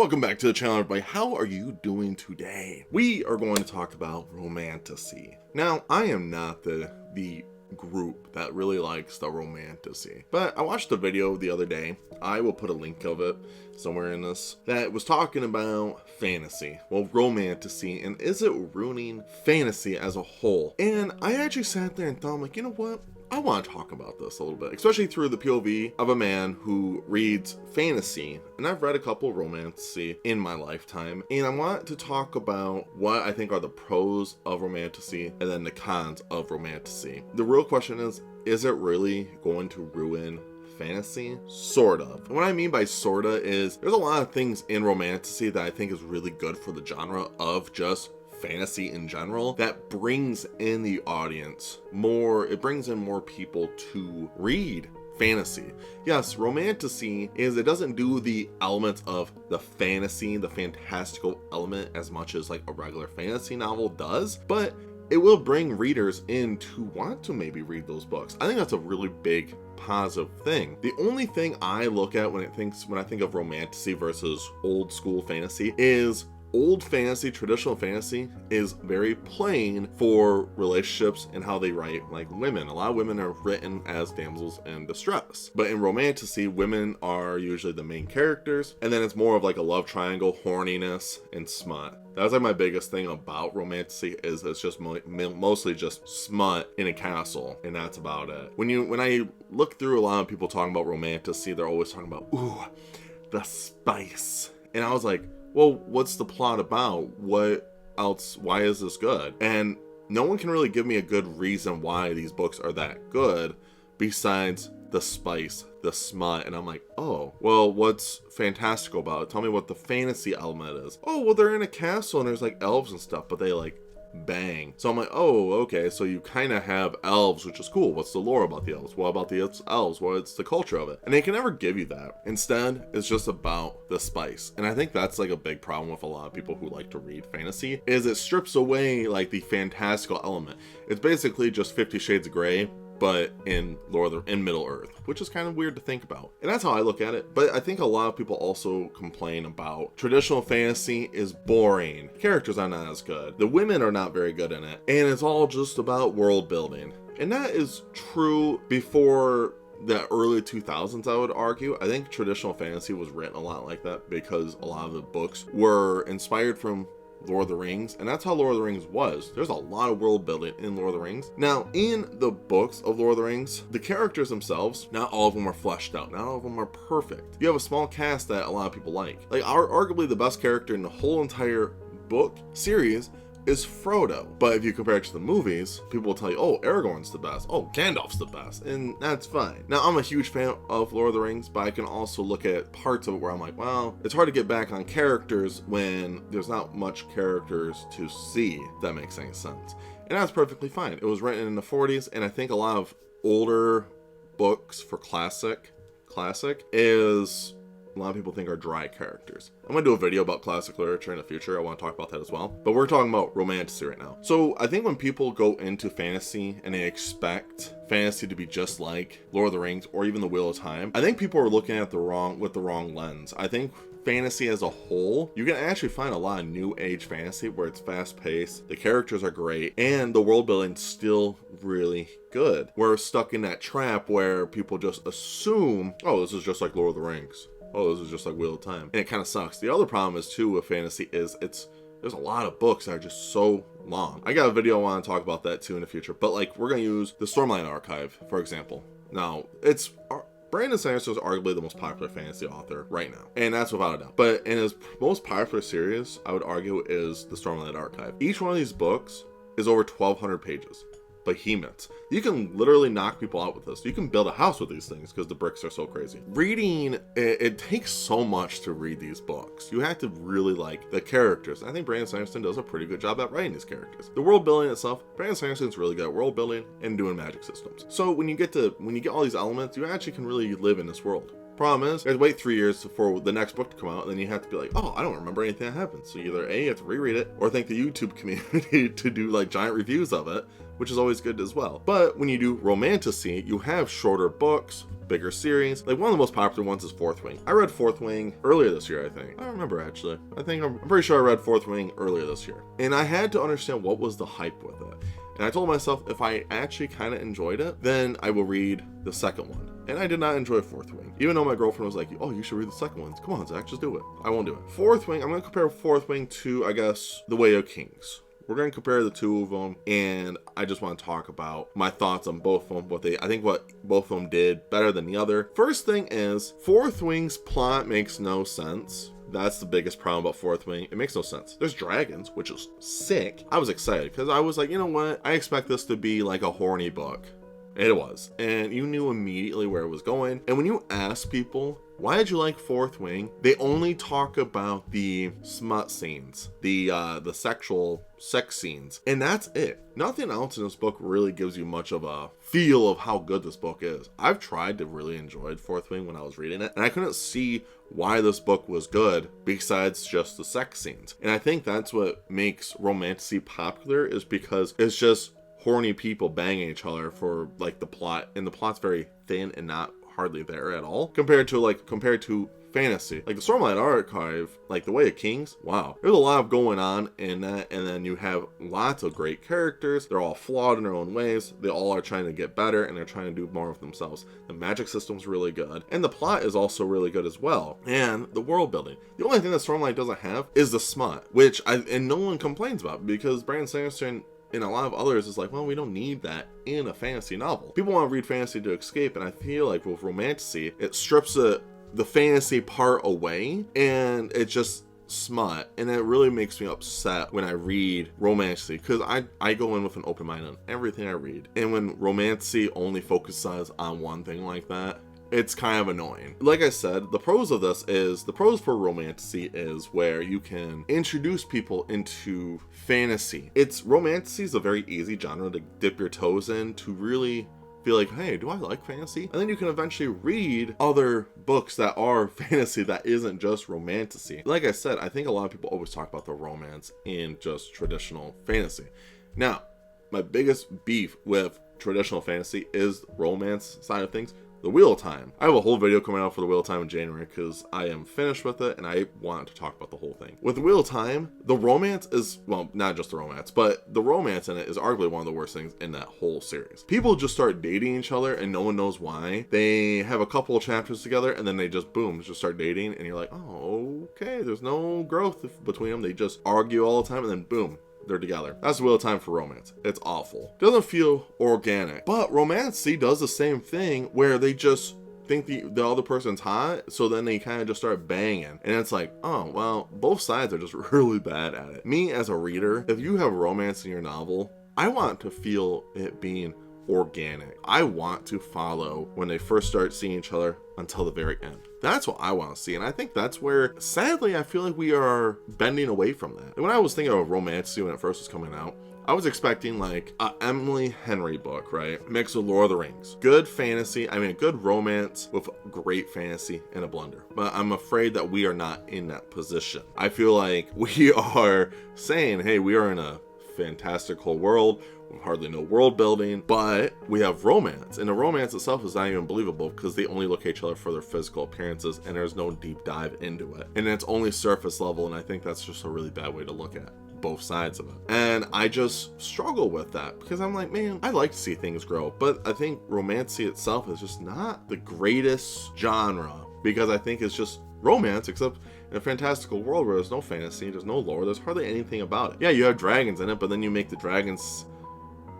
Welcome back to the channel, everybody. How are you doing today? We are going to talk about Romantasy. Now, I am not the group that really likes the Romantasy, but I watched a video the other day. I will put a link of it somewhere in this that was talking about fantasy, well, Romantasy, and is it ruining fantasy as a whole? And I actually sat there and thought, I'm like, you know what? I want to talk about this a little bit, especially through the POV of a man who reads fantasy. And I've read a couple Romantasy in my lifetime, and I want to talk about what I think are the pros of Romantasy and then the cons of Romantasy. The real question is it really going to ruin fantasy? Sort of. And what I mean by sorta is there's a lot of things in Romantasy that I think is really good for the genre of just fantasy in general that brings in the audience more. It brings in more people to read fantasy. Yes, Romantasy it doesn't do the elements of the fantasy, the fantastical element as much as like a regular fantasy novel does, but it will bring readers in to want to maybe read those books. I think that's a really big positive thing. The only thing I look at when I think of Romantasy versus old school fantasy is old fantasy, traditional fantasy, is very plain for relationships and how they write like women. A lot of women are written as damsels in distress. But in Romantasy, women are usually the main characters, and then it's more of like a love triangle, horniness, and smut. That's like my biggest thing about Romantasy is it's just mostly just smut in a castle, and that's about it. When I look through a lot of people talking about Romantasy, they're always talking about, ooh, the spice. And I was like, well, what's the plot about? What else? Why is this good? And no one can really give me a good reason why these books are that good besides the spice, the smut. And I'm like, oh, well, what's fantastical about it? Tell me what the fantasy element is. Oh, well, they're in a castle and there's like elves and stuff, but they like bang. So I'm like, oh, okay, so you kind of have elves, which is cool. What's the lore about the elves? What about the elves? What's the culture of it? And they can never give you that. Instead, it's just about the spice. And I think that's like a big problem with a lot of people who like to read fantasy, is it strips away like the fantastical element. It's basically just 50 Shades of Grey, but in Middle Earth, which is kind of weird to think about. And that's how I look at it. But I think a lot of people also complain about traditional fantasy is boring. Characters are not as good. The women are not very good in it. And it's all just about world building. And that is true before the early 2000s, I would argue. I think traditional fantasy was written a lot like that because a lot of the books were inspired from Lord of the Rings, and that's how Lord of the Rings was. There's a lot of world building in Lord of the Rings. Now, in the books of Lord of the Rings, the characters themselves, not all of them are fleshed out. Not all of them are perfect. You have a small cast that a lot of people like. Like, arguably the best character in the whole entire book series is Frodo. But if you compare it to the movies, people will tell you, oh, Aragorn's the best. Oh, Gandalf's the best. And that's fine. Now, I'm a huge fan of Lord of the Rings, but I can also look at parts of it where I'm like, well, it's hard to get back on characters when there's not much characters to see, if that makes any sense. And that's perfectly fine. It was written in the 40s, and I think a lot of older books for classic is a lot of people think are dry characters. I'm going to do a video about classic literature in the future. I want to talk about that as well. But we're talking about Romantasy right now. So I think when people go into fantasy and they expect fantasy to be just like Lord of the Rings or even The Wheel of Time, I think people are looking at the wrong lens. I think fantasy as a whole, you can actually find a lot of new age fantasy where it's fast paced, the characters are great, and the world building's still really good. We're stuck in that trap where people just assume, oh, this is just like Lord of the Rings. Oh, this is just like Wheel of Time. And it kind of sucks. The other problem is too with fantasy is there's a lot of books that are just so long. I got a video I want to talk about that too in the future. But like, we're going to use the Stormlight Archive, for example. Now, Brandon Sanderson is arguably the most popular fantasy author right now. And that's without a doubt. But in his most popular series, I would argue, is the Stormlight Archive. Each one of these books is over 1,200 pages. Behemoths. You can literally knock people out with this. You can build a house with these things because the bricks are so crazy. Reading, it takes so much to read these books. You have to really like the characters. I think Brandon Sanderson does a pretty good job at writing these characters. The world building itself, Brandon Sanderson's really good at world building and doing magic systems. So when you get all these elements, you actually can really live in this world. Problem is, you have to wait 3 years for the next book to come out, and then you have to be like, oh, I don't remember anything that happened. So either A, you have to reread it, or thank the YouTube community to do like giant reviews of it, which is always good as well. But when you do Romantasy, you have shorter books, bigger series. Like one of the most popular ones is Fourth Wing. I read Fourth Wing earlier this year, I think. I don't remember actually. I'm pretty sure I read Fourth Wing earlier this year. And I had to understand what was the hype with it. And I told myself if I actually kind of enjoyed it, then I will read the second one. And I did not enjoy Fourth Wing. Even though my girlfriend was like, oh, you should read the second one. Come on, Zach, just do it. I won't do it. Fourth Wing, I'm going to compare Fourth Wing to, I guess, The Way of Kings. We're going to compare the two of them, and I just want to talk about my thoughts on both of them, I think what both of them did better than the other. First thing is, Fourth Wing's plot makes no sense. That's the biggest problem about Fourth Wing. It makes no sense. There's dragons, which is sick. I was excited because I was like, you know what? I expect this to be like a horny book. It was. And you knew immediately where it was going. And when you ask people, why did you like Fourth Wing? They only talk about the smut scenes, the sexual sex scenes, and that's it. Nothing else in this book really gives you much of a feel of how good this book is. I've tried to really enjoy Fourth Wing when I was reading it, and I couldn't see why this book was good besides just the sex scenes. And I think that's what makes Romantasy popular, is because it's just horny people banging each other for like the plot, and the plot's very thin and not hardly there at all compared to fantasy. Like the Stormlight Archive, like The Way of Kings, wow, there's a lot going on in that, and then you have lots of great characters. They're all flawed in their own ways. They all are trying to get better, and they're trying to do more of themselves. The magic system's really good, and the plot is also really good as well, and the world building. The only thing that Stormlight doesn't have is the smut, which no one complains about, because Brandon Sanderson and a lot of others is like, well, we don't need that in a fantasy novel. People want to read fantasy to escape, and I feel like with Romantasy, it strips the fantasy part away, and it's just smut, and it really makes me upset when I read Romantasy, because I go in with an open mind on everything I read, and when Romantasy only focuses on one thing like that, it's kind of annoying. Like I said, the pros for Romantasy is where you can introduce people into fantasy. Romantasy is a very easy genre to dip your toes in, to really feel like, hey, do I like fantasy? And then you can eventually read other books that are fantasy that isn't just Romantasy. Like I said, I think a lot of people always talk about the romance in just traditional fantasy. Now, my biggest beef with traditional fantasy is the romance side of things. The Wheel of Time. I have a whole video coming out for the Wheel of Time in January because I am finished with it and I want to talk about the whole thing. With the Wheel of Time, the romance is, well, not just the romance, but the romance in it is arguably one of the worst things in that whole series. People just start dating each other and no one knows why. They have a couple of chapters together and then they just, boom, just start dating, and you're like, oh, okay, there's no growth between them. They just argue all the time and then boom, they're together. That's the Wheel of Time for romance. It's awful. Doesn't feel organic. But Romantasy does the same thing, where they just think the other person's hot, so then they kind of just start banging. And it's like, oh, well, both sides are just really bad at it. Me as a reader, if you have romance in your novel, I want to feel it being organic. I want to follow when they first start seeing each other until the very end. That's what I want to see, and I think that's where, sadly, I feel like we are bending away from that. When I was thinking of Romantasy when it first was coming out, I was expecting like a Emily Henry book, right? Mixed with Lord of the Rings. Good fantasy, good romance with great fantasy in a blender. But I'm afraid that we are not in that position. I feel like we are saying, hey, we are in a fantastical world with hardly no world building, but we have romance, and the romance itself is not even believable because they only look at each other for their physical appearances and there's no deep dive into it, and it's only surface level, and I think that's just a really bad way to look at both sides of it. And I just struggle with that because I'm like, man, I like to see things grow, but I think Romantasy itself is just not the greatest genre, because I think it's just romance, except in a fantastical world where there's no fantasy, there's no lore, there's hardly anything about it. Yeah, you have dragons in it, but then you make the dragons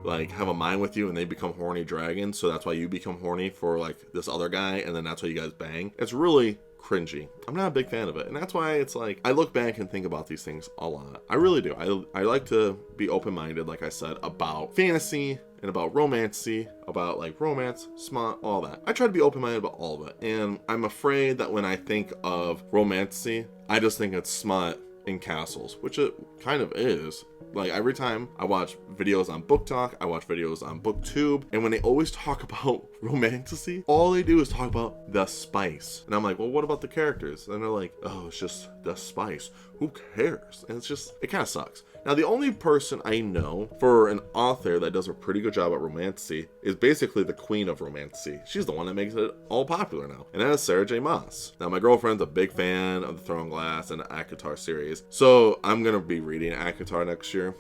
like have a mind with you and they become horny dragons, so that's why you become horny for like this other guy, and then that's why you guys bang. It's really cringy. I'm not a big fan of it, and that's why it's like I look back and think about these things a lot. I really do. I like to be open-minded, like I said, about fantasy and about Romantasy, about like romance, smut, all that. I try to be open-minded about all of it, and I'm afraid that when I think of Romantasy, I just think it's smut and castles, which it kind of is. Like every time I watch videos on BookTok, I watch videos on booktube, and when they always talk about Romantasy, all they do is talk about the spice. And I'm like, well, what about the characters? And they're like, oh, it's just the spice. Who cares? And it's just, it kind of sucks. Now, the only person I know for an author that does a pretty good job at Romantasy is basically the queen of Romantasy. She's the one that makes it all popular now, and that is Sarah J. Maas. Now, my girlfriend's a big fan of the Throne Glass and the ACOTAR series, so I'm gonna be reading ACOTAR next year.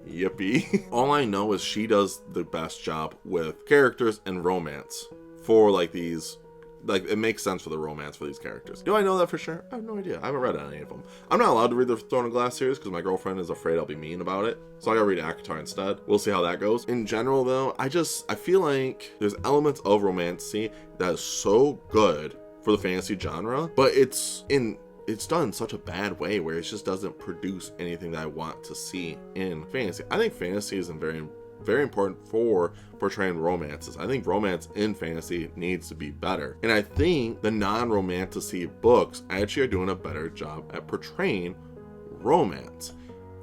Yippee. All I know is she does the best job with characters and romance for like these. Like, it makes sense for the romance for these characters. Do I know that for sure? I have no idea. I haven't read any of them. I'm not allowed to read the Throne of Glass series because my girlfriend is afraid I'll be mean about it. So I gotta read ACOTAR instead. We'll see how that goes. In general, though, I feel like there's elements of Romantasy that is so good for the fantasy genre, but it's done in such a bad way where it just doesn't produce anything that I want to see in fantasy. I think fantasy is very important for portraying romances. I think romance in fantasy needs to be better. And I think the non-romantasy books actually are doing a better job at portraying romance.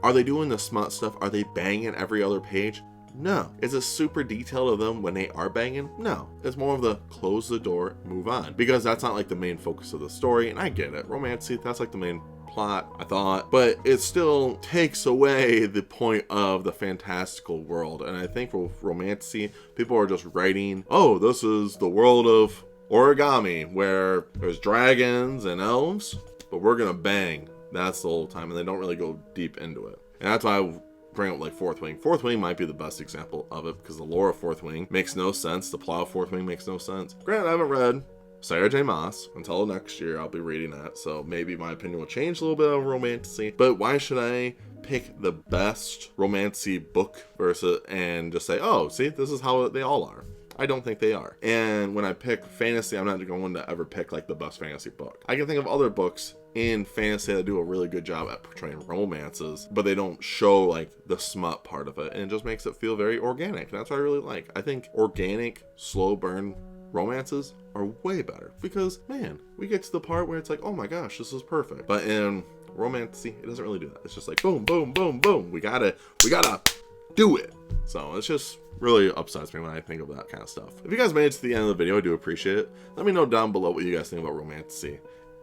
Are they doing the smut stuff? Are they banging every other page? No. Is it super detailed of them when they are banging? No. It's more of the close the door, move on. Because that's not like the main focus of the story. And I get it. Romantasy, that's like the main plot, I thought, but it still takes away the point of the fantastical world. And I think for Romantasy, people are just writing, oh, this is the world of origami where there's dragons and elves, but we're gonna bang. That's the whole time, and they don't really go deep into it. And that's why I bring up like Fourth Wing. Fourth Wing might be the best example of it because the lore of Fourth Wing makes no sense. The plot of Fourth Wing makes no sense. Granted, I haven't read Sarah J. Maas until next year. I'll be reading that, so maybe my opinion will change a little bit of Romantasy. But why should I pick the best Romantasy book versus and just say, oh, see, this is how they all are? I don't think they are. And when I pick fantasy, I'm not going to ever pick like the best fantasy book. I can think of other books in fantasy that do a really good job at portraying romances, but they don't show like the smut part of it, and it just makes it feel very organic. And that's what I really like. I think organic, slow burn romances are way better because, man, we get to the part where it's like, oh my gosh, this is perfect. But in Romantasy, it doesn't really do that. It's just like boom, boom, boom, boom. We gotta do it. So it's just really upsets me when I think of that kind of stuff. If you guys made it to the end of the video, I do appreciate it. Let me know down below what you guys think about Romantasy.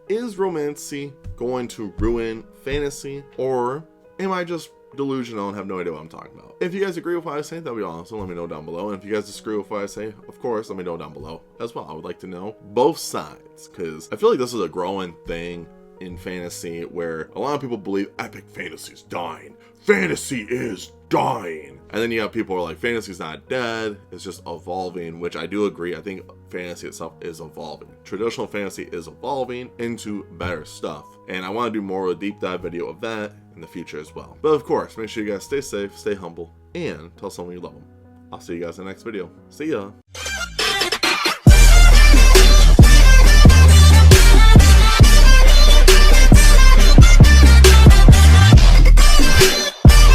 Is Romantasy going to ruin fantasy, or am I just delusional and have no idea what I'm talking about? If you guys agree with what I say, that'd be awesome. Let me know down below. And if you guys disagree with what I say, of course, let me know down below as well. I would like to know both sides, because I feel like this is a growing thing in fantasy where a lot of people believe epic fantasy is dying. Fantasy is dying. And then you have people who are like, fantasy's not dead, it's just evolving, which I do agree. I think fantasy itself is evolving. Traditional fantasy is evolving into better stuff. And I want to do more of a deep dive video of that in the future as well. But of course, make sure you guys stay safe, stay humble, and tell someone you love them. I'll see you guys in the next video. See ya.